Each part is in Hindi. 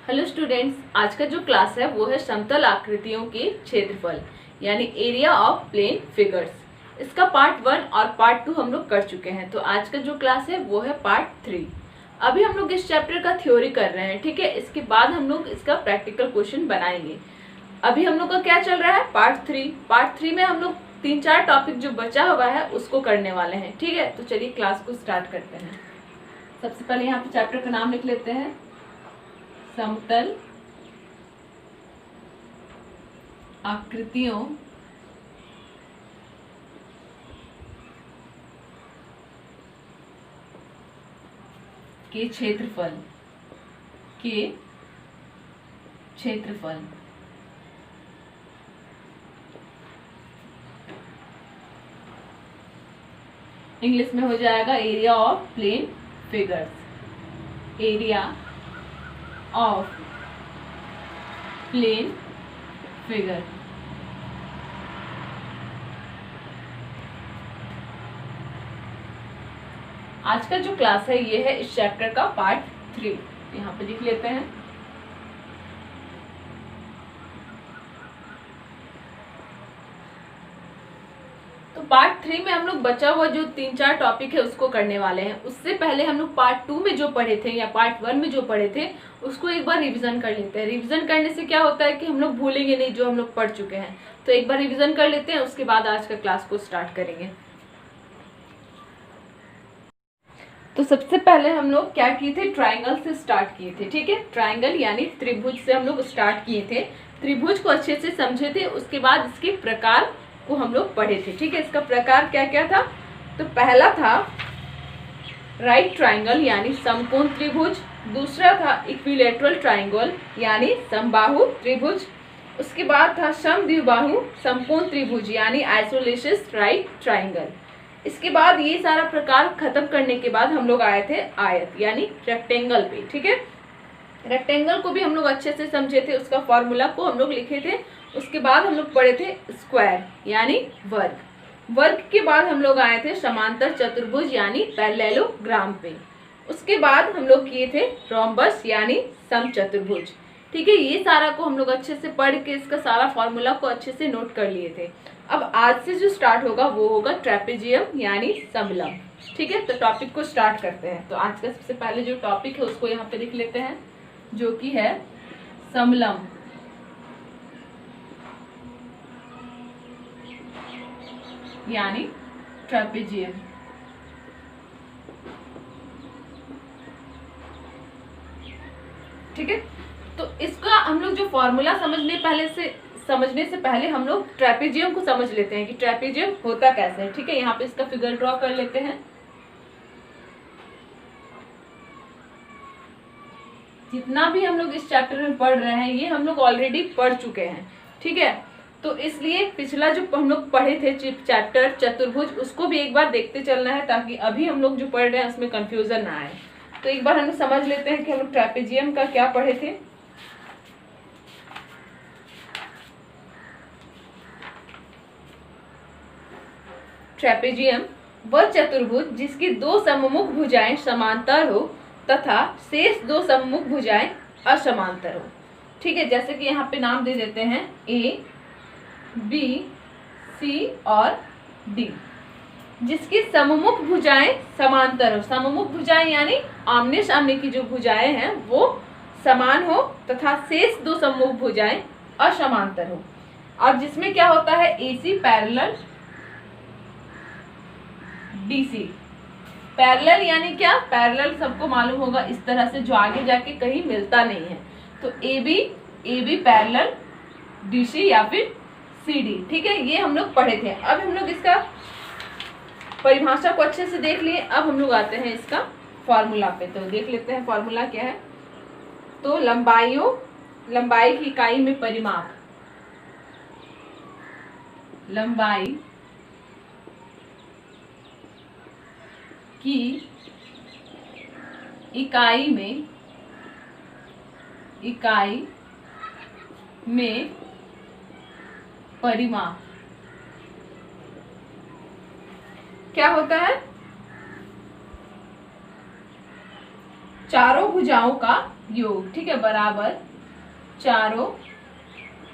हेलो स्टूडेंट्स, आज का जो क्लास है वो है समतल आकृतियों के क्षेत्रफल यानी एरिया ऑफ प्लेन फिगर्स। इसका पार्ट 1 और पार्ट 2 हम लोग कर चुके हैं। तो आज का जो क्लास है वो है पार्ट 3। अभी हम लोग इस चैप्टर का थ्योरी कर रहे हैं, ठीक है। इसके बाद हम लोग इसका प्रैक्टिकल क्वेश्चन बनाएंगे। अभी हम लोग का क्या चल रहा है, पार्ट 3। पार्ट 3 में हम लोग 3-4 टॉपिक जो बचा हुआ है उसको करने वाले हैं, ठीक है। तो चलिए क्लास को स्टार्ट करते हैं। सबसे पहले यहाँ पे चैप्टर का नाम लिख लेते हैं, समतल आकृतियों के क्षेत्रफल इंग्लिश में हो जाएगा area of plane figures. Area of plane figure. आज का जो क्लास है ये है इस चैप्टर का पार्ट 3। यहाँ पे लिख लेते हैं। तो पार्ट 3 में हम लोग बचा हुआ जो 3-4 टॉपिक है उसको करने वाले हैं। उससे पहले हम लोग पार्ट 2 में जो पढ़े थे या पार्ट 1 में जो पढ़े थे उसको एक बार रिवीजन कर लेते हैं। रिवीजन करने से क्या होता है कि हम लोग भूलेंगे नहीं जो हम लोग पढ़ चुके हैं। तो एक बार रिवीजन कर लेते हैं, उसके बाद आज का क्लास को स्टार्ट करेंगे। तो सबसे पहले हम लोग क्या किए थे, ट्राइंगल से स्टार्ट किए थे, ठीक है। ट्राइंगल यानी त्रिभुज से हम लोग स्टार्ट किए थे। त्रिभुज को अच्छे से समझे थे, उसके बाद इसके प्रकार को हम लोग पढ़े थे, ठीक है। इसका प्रकार क्या क्या था, तो पहला था राइट ट्राइंगल यानी समकोण त्रिभुज। दूसरा था इक्विलेटरल ट्राइंगल यानी समबाहु त्रिभुज। उसके बाद था समद्विबाहु समकोण त्रिभुज यानी आइसोसेलेस राइट ट्राइंगल। इसके बाद ये सारा प्रकार खत्म करने के बाद हम लोग आए थे आयत यानी रेक्टेंगल पे, ठीक है। रेक्टेंगल को भी हम लोग अच्छे से समझे थे, उसका फॉर्मूला को हम लोग लिखे थे। उसके बाद हम लोग पढ़े थे स्क्वायर यानी वर्ग। वर्ग के बाद हम लोग आए थे समांतर चतुर्भुज यानी पैरेललोग्राम पे। उसके बाद हम लोग किए थे रोम्बस यानी समचतुर्भुज, ठीक है। ये सारा को हम लोग अच्छे से पढ़ के इसका सारा फॉर्मूला को अच्छे से नोट कर लिए थे। अब आज से जो स्टार्ट होगा वो होगा ट्रेपेजियम यानी समलंब, ठीक है। तो टॉपिक को स्टार्ट करते हैं। तो आज का सबसे पहले जो टॉपिक है उसको यहाँ पे लिख लेते हैं, जो कि है समलंब यानी ट्रेपेजियम, ठीक है। तो इसका हम लोग जो फॉर्मूला समझने से पहले हम लोग ट्रेपेजियम को समझ लेते हैं कि ट्रेपेजियम होता कैसे है, ठीक है। यहाँ पे इसका फिगर ड्रॉ कर लेते हैं। जितना भी हम लोग इस चैप्टर में पढ़ रहे हैं ये हम लोग ऑलरेडी पढ़ चुके हैं, ठीक है। तो इसलिए पिछला जो हम लोग पढ़े थे चैप्टर चतुर्भुज उसको भी एक बार देखते चलना है, ताकि अभी हम लोग जो पढ़ रहे हैं उसमें कंफ्यूजन ना आए। तो एक बार हम लोग समझ लेते हैं कि हम लोग ट्रेपेजियम का क्या पढ़े थे। ट्रेपेजियम वह चतुर्भुज जिसकी दो सम्मुख भुजाएं समांतर हो तथा शेष दो सम्मुख भुजाएं असमांतर हो, ठीक है। जैसे कि यहाँ पे नाम दे देते हैं ए, बी, सी और डी। जिसकी सम्मुख भुजाएं समांतर हो, सम्मुख भुजाएं यानी आमने सामने की जो भुजाएं हैं वो समान हो तथा शेष दो सम्मुख भुजाएं असमांतर हो। और जिसमें क्या होता है, एसी पैरेलल डीसी। पैरेलल यानी क्या, पैरेलल सबको मालूम होगा इस तरह से जो आगे जाके कहीं मिलता नहीं है। तो ए बी पैरेलल डीसी या फिर सीडी, ठीक है। ये हम लोग पढ़े थे। अब हम लोग इसका परिभाषा को अच्छे से देख लिए। अब हम लोग आते हैं इसका फॉर्मूला पे। तो देख लेते हैं फॉर्मूला क्या है। तो लंबाई की इकाई में परिमाप, लंबाई की इकाई में परिमाप क्या होता है, चारों भुजाओं का योग, ठीक है, बराबर चारों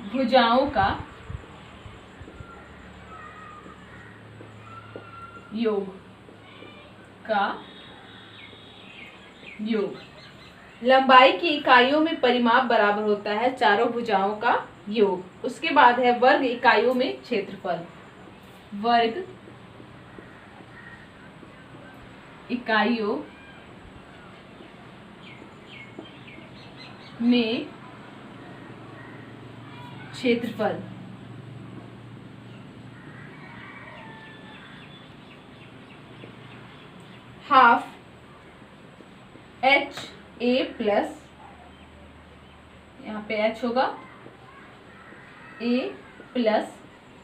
भुजाओं का योग लंबाई की इकाइयों में परिमाप बराबर होता है चारों भुजाओं का योग। उसके बाद है वर्ग इकाइयों में क्षेत्रफल। वर्ग इकाइयों में क्षेत्रफल। हाफ एच ए प्लस, यहाँ पे एच होगा, ए प्लस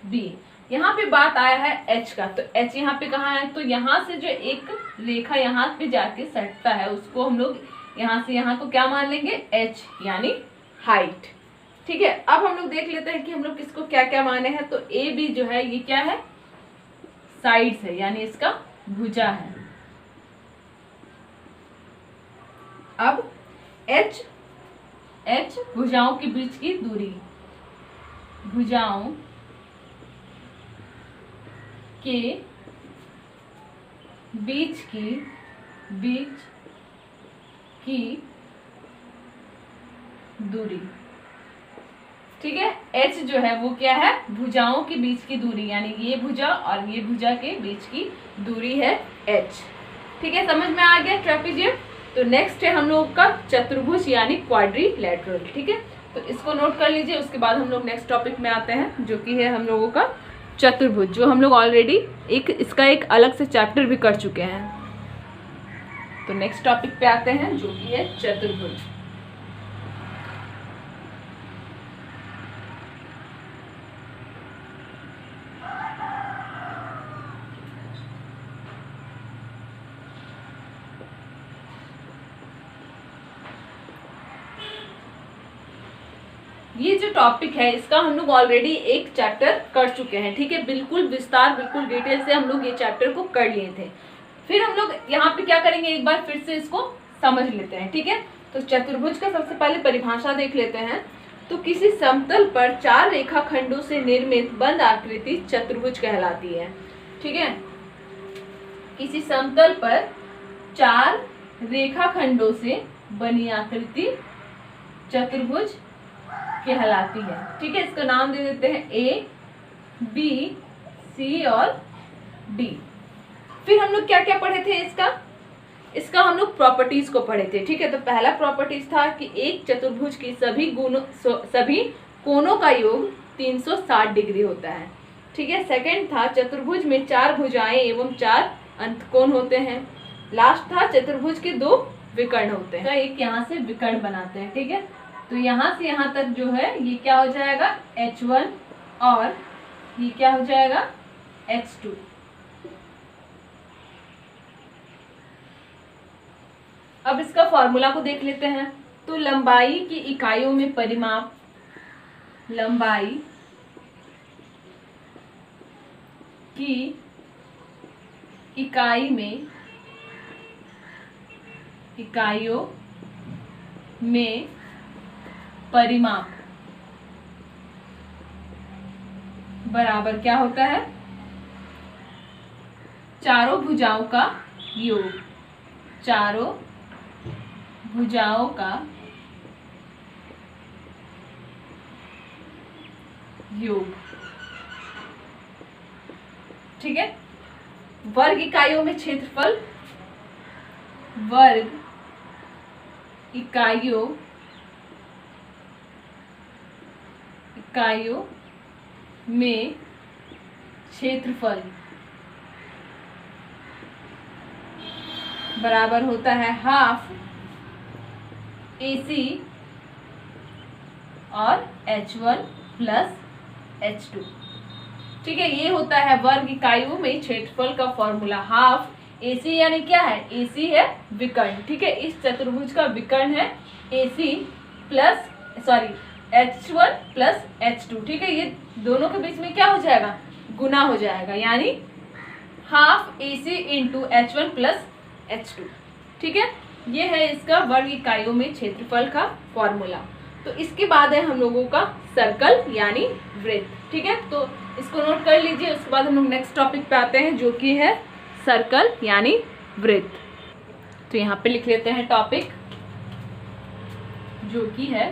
बी। यहाँ पे बात आया है एच का, तो एच यहाँ पे कहाँ है, तो यहाँ से जो एक रेखा यहाँ पे जाके सटता है उसको हम लोग यहाँ से यहाँ को क्या मान लेंगे, एच यानी हाइट। ठीक है, अब हम लोग देख लेते हैं कि हम लोग किसको क्या क्या माने हैं। तो ए बी जो है ये क्या है, साइड्स है, यानी इसका भुजा है। अब एच भुजाओं के बीच की दूरी, भुजाओं के बीच की दूरी। ठीक है, एच जो है वो क्या है, भुजाओं के बीच की दूरी, यानी ये भुजा और ये भुजा के बीच की दूरी है एच। ठीक है, समझ में आ गया ट्रेपेजियम। तो नेक्स्ट है हम लोग का चतुर्भुज यानी क्वाड्रिलैटरल। ठीक है, तो इसको नोट कर लीजिए। उसके बाद हम लोग नेक्स्ट टॉपिक में आते हैं जो कि है हम लोगों का चतुर्भुज, जो हम लोग ऑलरेडी इसका एक अलग से चैप्टर भी कर चुके हैं। तो नेक्स्ट टॉपिक पे आते हैं जो कि है चतुर्भुज। ये जो टॉपिक है इसका हम लोग ऑलरेडी एक चैप्टर कर चुके हैं। ठीक है, बिल्कुल विस्तार, बिल्कुल डिटेल से हम लोग ये चैप्टर को कर लिए थे। फिर हम लोग यहाँ पे क्या करेंगे, एक बार फिर से इसको समझ लेते हैं। ठीक है, तो चतुर्भुज का सबसे पहले परिभाषा देख लेते हैं। तो किसी समतल पर 4 रेखाखंडों से निर्मित बंद आकृति चतुर्भुज कहलाती है। ठीक है, किसी समतल पर 4 रेखाखंडों से बनी आकृति चतुर्भुज कहलाती है। ठीक है, इसका नाम दे देते हैं ए, बी, सी और डी। फिर हम लोग क्या क्या पढ़े थे, इसका हम लोग प्रॉपर्टीज को पढ़े थे। ठीक है, तो पहला प्रॉपर्टीज था कि एक चतुर्भुज की सभी कोणों का योग 360 डिग्री होता है। ठीक है, सेकंड था चतुर्भुज में 4 भुजाएं एवं 4 अंतकोण होते हैं। लास्ट था चतुर्भुज के 2 विकर्ण होते हैं, एक यहाँ से विकर्ण बनाते हैं। ठीक है, तो यहाँ से यहाँ तक जो है ये क्या हो जाएगा, H1 और ये क्या हो जाएगा, H2। अब इसका फॉर्मूला को देख लेते हैं। तो लंबाई की इकाइयों में परिमाप, लंबाई की इकाइयों में परिमाप बराबर क्या होता है, चारों भुजाओं का योग। चारों भुजाओं का योग। ठीक है, वर्ग इकाइयों में क्षेत्रफल, वर्ग इकाइयों में क्षेत्रफल बराबर होता है हाफ AC और H1 प्लस H2। ठीक है, ये होता है वर्ग इकाइयों में क्षेत्रफल का फॉर्मूला। हाफ AC यानी क्या है, AC है विकर्ण। ठीक है, इस चतुर्भुज का विकर्ण है AC plus H1 plus H2। ठीक है, ये दोनों के बीच में क्या हो जाएगा, गुना हो जाएगा, यानी half AC into H1 plus H2। ठीक है, ये है इसका वर्ग इकाइयों में क्षेत्रफल का फॉर्मूला। तो इसके बाद है हम लोगों का सर्कल यानी वृत्त। ठीक है, तो इसको नोट कर लीजिए। उसके बाद हम लोग नेक्स्ट टॉपिक पे आते हैं जो कि है सर्कल यानी वृत्त। तो यहाँ पे लिख लेते हैं टॉपिक जो कि है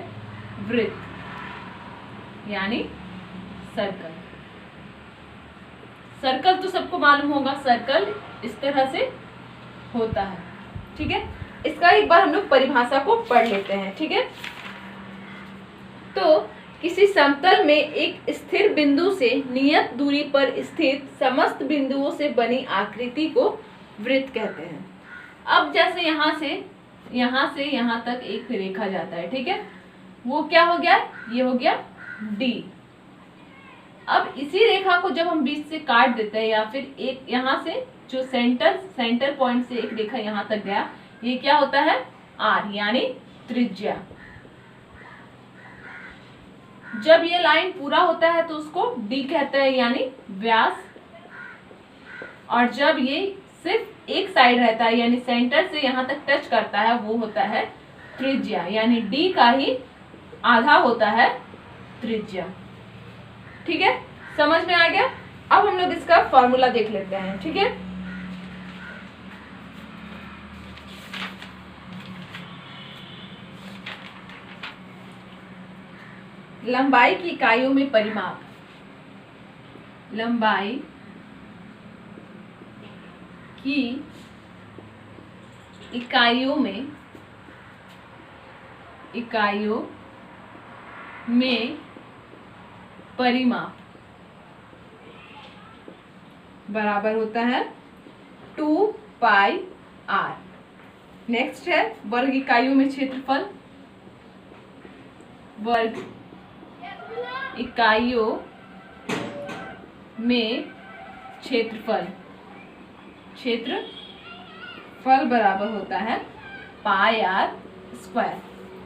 वृत्त यानी सर्कल। सर्कल तो सबको मालूम होगा, सर्कल इस तरह से होता है। ठीक है, इसका एक बार हम लोग परिभाषा को पढ़ लेते हैं। ठीक है, तो किसी समतल में एक स्थिर बिंदु से नियत दूरी पर स्थित समस्त बिंदुओं से बनी आकृति को वृत्त कहते हैं। अब जैसे यहाँ से यहाँ तक एक रेखा जाता है। ठीक है, वो क्या हो गया, ये हो गया D। अब इसी रेखा को जब हम बीच से काट देते हैं या फिर एक यहाँ से जो सेंटर पॉइंट से एक रेखा यहाँ तक गया, ये क्या होता है R यानी त्रिज्या। जब ये लाइन पूरा होता है तो उसको D कहते हैं यानी व्यास। और जब ये सिर्फ एक साइड रहता है यानी सेंटर से यहाँ तक टच करता है वो होता है त्रिज्या, यानी D का ही आधा होता है त्रिज्या। ठीक है, समझ में आ गया। अब हम लोग इसका फॉर्मूला देख लेते हैं। ठीक है, लंबाई की इकाइयों में परिमाप। लंबाई की इकाइयों में परिमाप बराबर होता है 2πr। नेक्स्ट है वर्ग इकाइयों में क्षेत्रफल। वर्ग इकाइयों में क्षेत्रफल बराबर होता है πr²।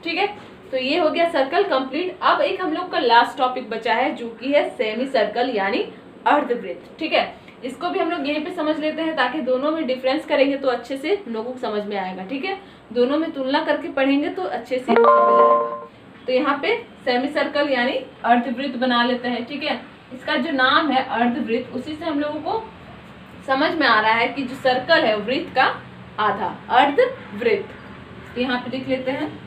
ठीक है, तो ये हो गया सर्कल कंप्लीट। अब एक हम लोग का लास्ट टॉपिक बचा है जो कि है सेमी सर्कल यानी अर्धवृत्त। ठीक है, इसको भी हम लोग यहीं पे समझ लेते हैं ताकि दोनों में डिफरेंस करेंगे तो अच्छे से हम लोगों को समझ में आएगा। ठीक है, दोनों में तुलना करके पढ़ेंगे तो अच्छे से समझ आएगा। तो यहाँ पे सेमी सर्कल यानी अर्धवृत्त बना लेते हैं। ठीक है, इसका जो नाम है अर्धवृत्त, उसी से हम लोगों को समझ में आ रहा है कि जो सर्कल है वृत्त का आधा, अर्धवृत्त। तो यहाँ पे लिख लेते हैं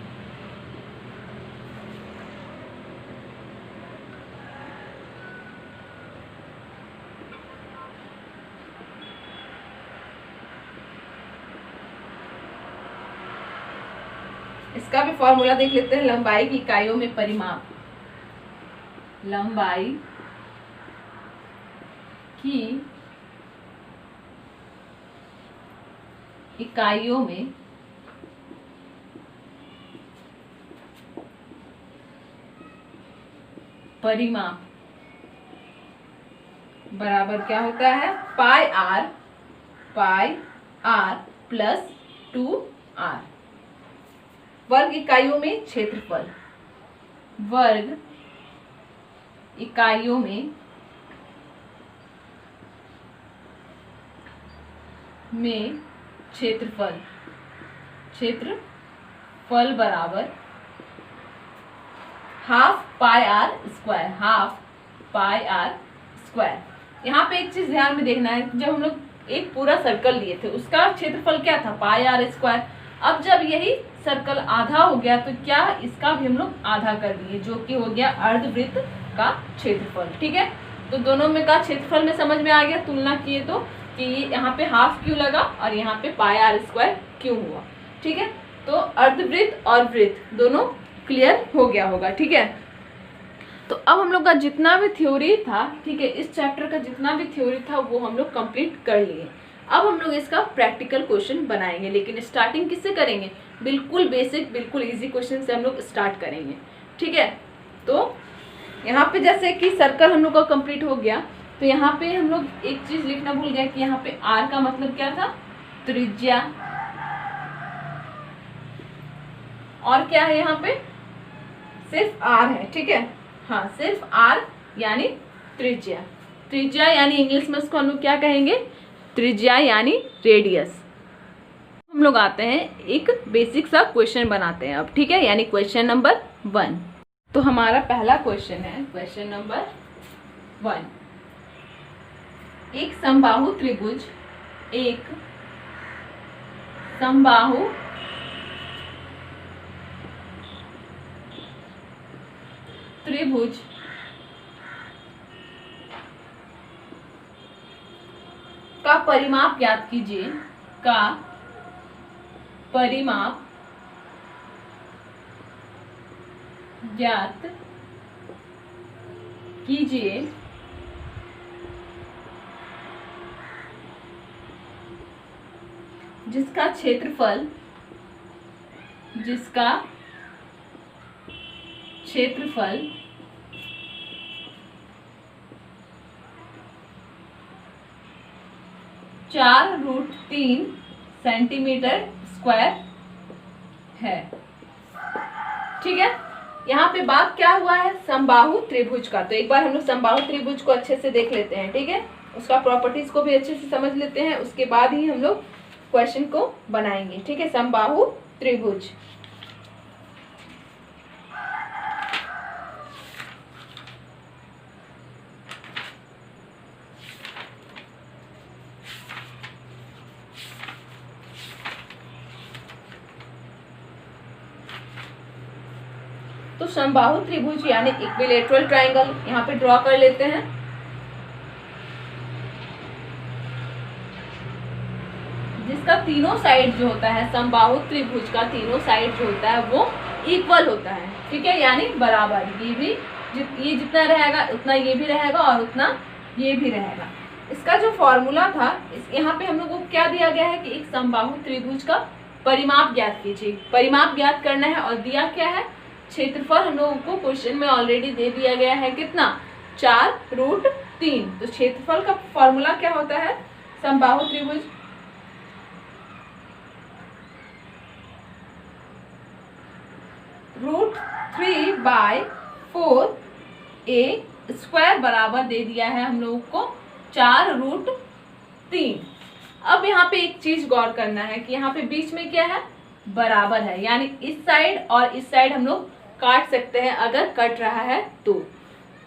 इसका भी फॉर्मूला देख लेते हैं। लंबाई की इकाइयों में परिमाप। लंबाई की इकाइयों में परिमाप बराबर क्या होता है πr प्लस 2r। वर्ग इकाइयों में क्षेत्रफल। वर्ग इकाइयों में क्षेत्रफल बराबर ½ πr²। यहाँ पे एक चीज ध्यान में देखना है, जब हम लोग एक पूरा सर्कल लिए थे उसका क्षेत्रफल क्या था πr²। अब जब यही सर्कल आधा हो गया तो क्या इसका भी हम लोग आधा कर दिए जो कि हो गया अर्धवृत्त का क्षेत्रफल। ठीक है, तो दोनों में का क्षेत्रफल में समझ में आ गया, तुलना किए तो कि यहाँ पे ½ क्यों लगा और यहाँ पे πr² क्यों हुआ। ठीक है, तो अर्धवृत्त और वृत्त दोनों क्लियर हो गया होगा। ठीक है, तो अब हम लोग का जितना भी थ्योरी था, ठीक है, इस चैप्टर का जितना भी थ्योरी था वो हम लोग कंप्लीट कर लिए। अब हम लोग इसका प्रैक्टिकल क्वेश्चन बनाएंगे, लेकिन स्टार्टिंग किससे करेंगे, बिल्कुल बेसिक बिल्कुल इजी क्वेश्चन से हम लोग स्टार्ट करेंगे। ठीक है, तो यहाँ पे जैसे कि सर्कल हम लोग का कंप्लीट हो गया, तो यहाँ पे हम लोग एक चीज लिखना भूल गया कि यहाँ पे r का मतलब क्या था, त्रिज्या। और क्या है यहाँ पे, सिर्फ r है। ठीक है, हाँ सिर्फ r यानी त्रिज्या। त्रिज्या यानी इंग्लिश में उसको हम लोग क्या कहेंगे, त्रिज्या यानी रेडियस। हम हम लोग आते हैं एक बेसिक सा क्वेश्चन बनाते हैं अब, ठीक है, यानी क्वेश्चन नंबर 1। तो हमारा पहला क्वेश्चन है क्वेश्चन नंबर 1। एक समबाहु त्रिभुज का परिमाप ज्ञात कीजिए। जिसका क्षेत्रफल 4√3 सेंटीमीटर स्क्वायर है। ठीक है, यहाँ पे बात क्या हुआ है, समबाहु त्रिभुज का। तो एक बार हम लोग समबाहु त्रिभुज को अच्छे से देख लेते हैं, ठीक है, उसका प्रॉपर्टीज को भी अच्छे से समझ लेते हैं, उसके बाद ही हम लोग क्वेश्चन को बनाएंगे। ठीक है, समबाहु त्रिभुज। तो समबाहु त्रिभुज यानी इक्विलेटरल ट्रायंगल यहाँ पे ड्रॉ कर लेते हैं। जिसका तीनों साइड जो होता है, समबाहु त्रिभुज का तीनों साइड जो होता है वो इक्वल होता है। ठीक है, यानी बराबर। ये जितना रहेगा उतना ये भी रहेगा और उतना ये भी रहेगा। इसका जो फॉर्मूला था, यहाँ पे हम लोग को क्या दिया गया है कि एक समबाहु त्रिभुज का परिमाप ज्ञात कीजिए। परिमाप ज्ञात करना है और दिया क्या है, क्षेत्रफल हम लोगों को क्वेश्चन में ऑलरेडी दे दिया गया है कितना, 4√3। तो क्षेत्रफल का फॉर्मूला क्या होता है, समबाहु त्रिभुज √3/4a² बराबर दे दिया है हम लोगों को 4√3। अब यहाँ पे एक चीज गौर करना है कि यहाँ पे बीच में क्या है, बराबर है, यानी इस साइड और इस साइड हम लोग काट सकते हैं अगर कट रहा है तो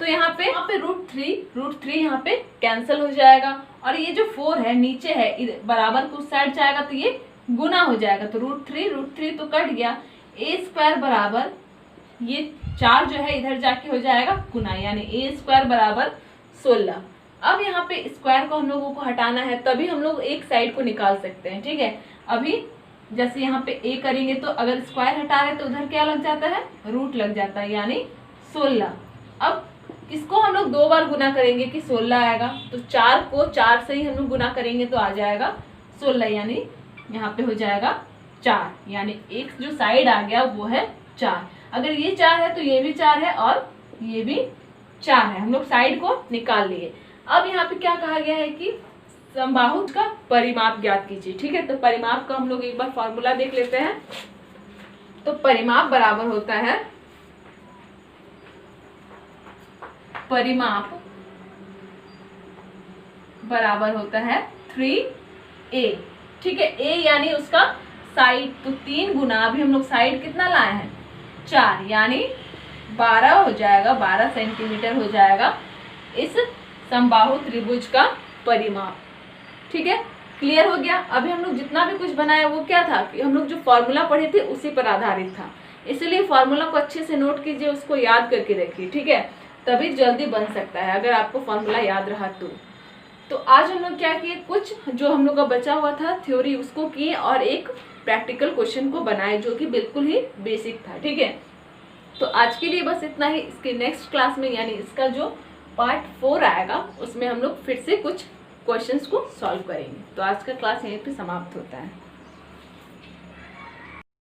यहाँ पे √3 यहाँ पे कैंसिल हो जाएगा और ये जो 4 है नीचे है, बराबर को उस साइड जाएगा तो ये गुना हो जाएगा। तो √3 तो कट गया, a² बराबर ये 4 जो है इधर जाके हो जाएगा गुना, यानी a² बराबर 16। अब यहाँ पे स्क्वायर को हम लोगों को हटाना है, तभी हम लोग एक साइड को निकाल सकते हैं। ठीक है, अभी जैसे यहाँ पे a करेंगे तो अगर स्क्वायर हटा रहे तो उधर क्या लग जाता है, रूट लग जाता है, यानी 16। अब इसको हम लोग 2 बार गुना करेंगे कि 16 आएगा। तो 4 को 4 से ही हम लोग गुना करेंगे तो आ जाएगा 16, यानी यहाँ पे हो जाएगा 4, यानी एक जो साइड आ गया वो है 4। अगर ये 4 है तो ये भी 4 है और ये भी 4 है, हम लोग साइड को निकाल लिए। अब यहाँ पे क्या कहा गया है कि समबाहु का परिमाप ज्ञात कीजिए। ठीक है, तो परिमाप का हम लोग एक बार फॉर्मूला देख लेते हैं। तो परिमाप बराबर होता है, परिमाप बराबर होता है 3a। ठीक है, a यानी उसका साइड, तो 3 गुना, अभी हम लोग साइड कितना लाए हैं, 4, यानी 12 हो जाएगा, 12 सेंटीमीटर हो जाएगा इस समबाहु त्रिभुज का परिमाप। ठीक है, क्लियर हो गया। अभी हम लोग जितना भी कुछ बनाया वो क्या था कि हम लोग जो फॉर्मूला पढ़े थे उसी पर आधारित था, इसलिए फॉर्मूला को अच्छे से नोट कीजिए, उसको याद करके रखिए। ठीक है, तभी जल्दी बन सकता है अगर आपको फॉर्मूला याद रहा तो आज हम लोग क्या किए, कुछ जो हम लोग का बचा हुआ था थ्योरी उसको किए और एक प्रैक्टिकल क्वेश्चन को बनाए जो कि बिल्कुल ही बेसिक था। ठीक है, तो आज के लिए बस इतना ही। इसके नेक्स्ट क्लास में यानी इसका जो पार्ट 4 आएगा उसमें हम लोग फिर से कुछ क्वेश्चंस को सॉल्व करेंगे। तो आज का क्लास यहीं पे समाप्त होता है।